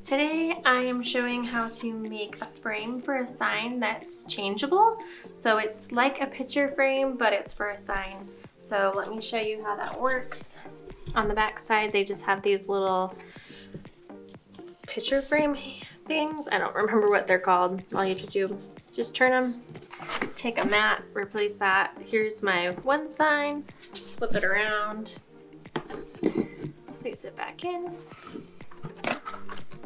Today I am showing how to make a frame for a sign that's changeable. So it's like a picture frame, but it's for a sign. So let me show you how that works. On the back side, they just have these little picture frame things. I don't remember what they're called. All you have to do, just turn them, take a mat, replace that. Here's my one sign, flip it around, place it back in.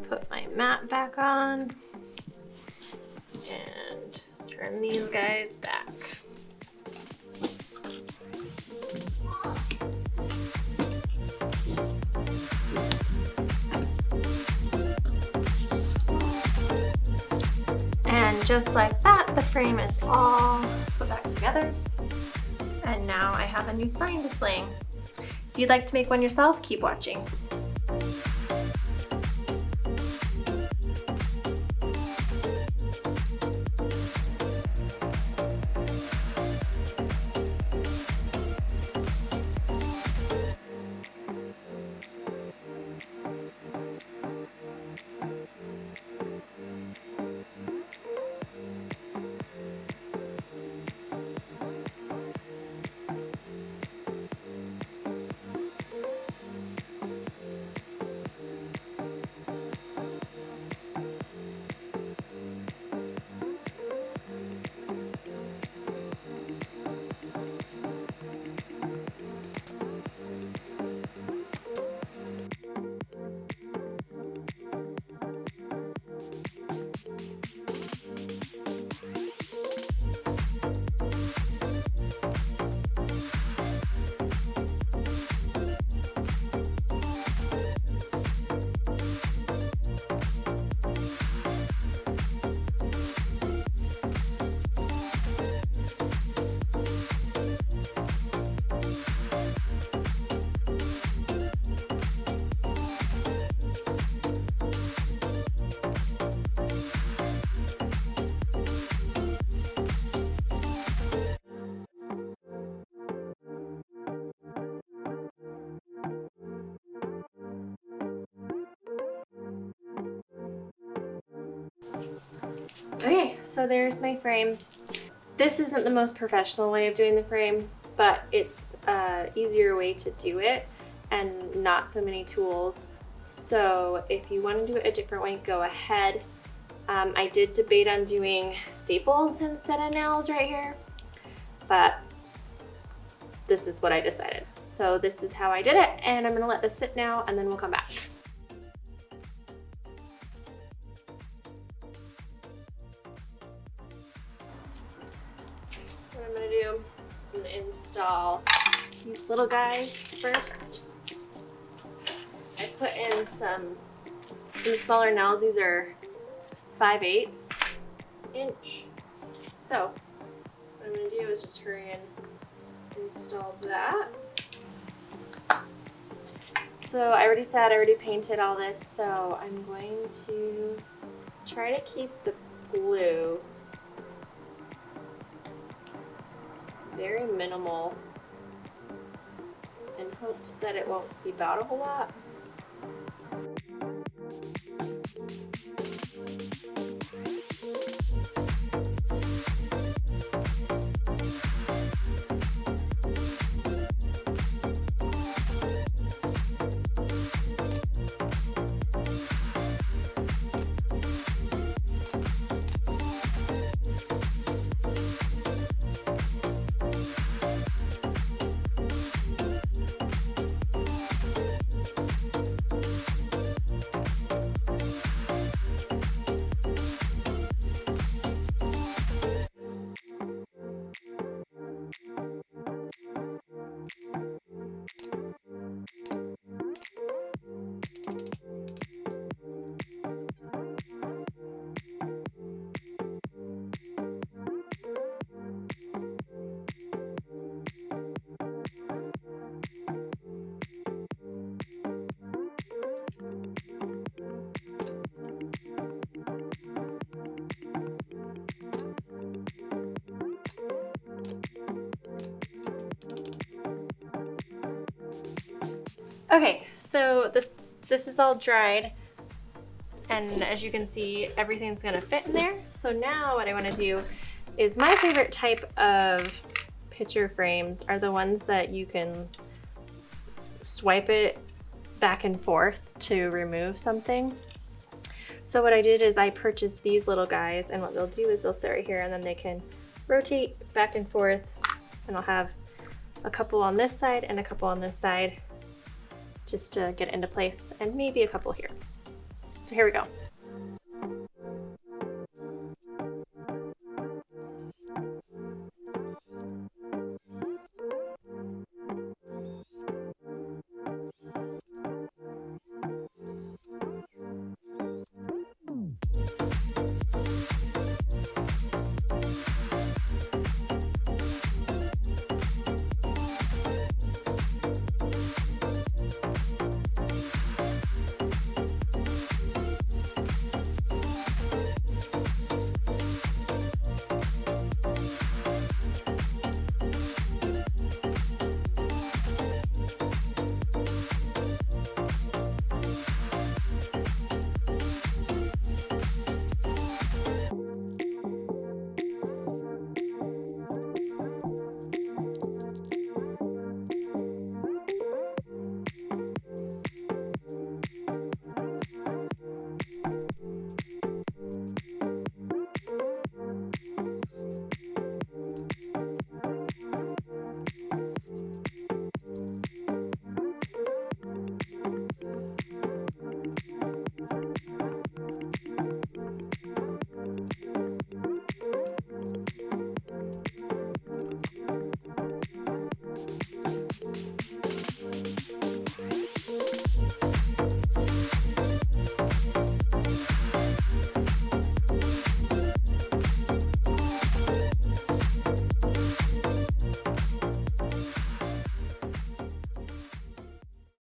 Put my mat back on and turn these guys back. And just like that, the frame is all put back together. And now I have a new sign displaying. If you'd like to make one yourself, keep watching. Okay, so there's my frame. This isn't the most professional way of doing the frame, but it's an easier way to do it and not so many tools. So if you want to do it a different way, go ahead. I did debate on doing staples instead of nails right here, but this is what I decided. So this is how I did it, and I'm gonna let this sit now and then we'll come back. What I'm gonna do, I'm gonna install these little guys first. I put in some smaller nails. These are 5/8 inch. So what I'm gonna do is just hurry and install that. So I already said I already painted all this, so I'm going to try to keep the blue very minimal in hopes that it won't seep out a whole lot. Okay, so this is all dried, And as you can see, everything's gonna fit in there. So now what I wanna do is, my favorite type of picture frames are the ones that you can swipe it back and forth to remove something. So what I did is I purchased these little guys, and what they'll do is they'll sit right here and then they can rotate back and forth, and I'll have a couple on this side and a couple on this side just to get it into place, and maybe a couple here. So here we go.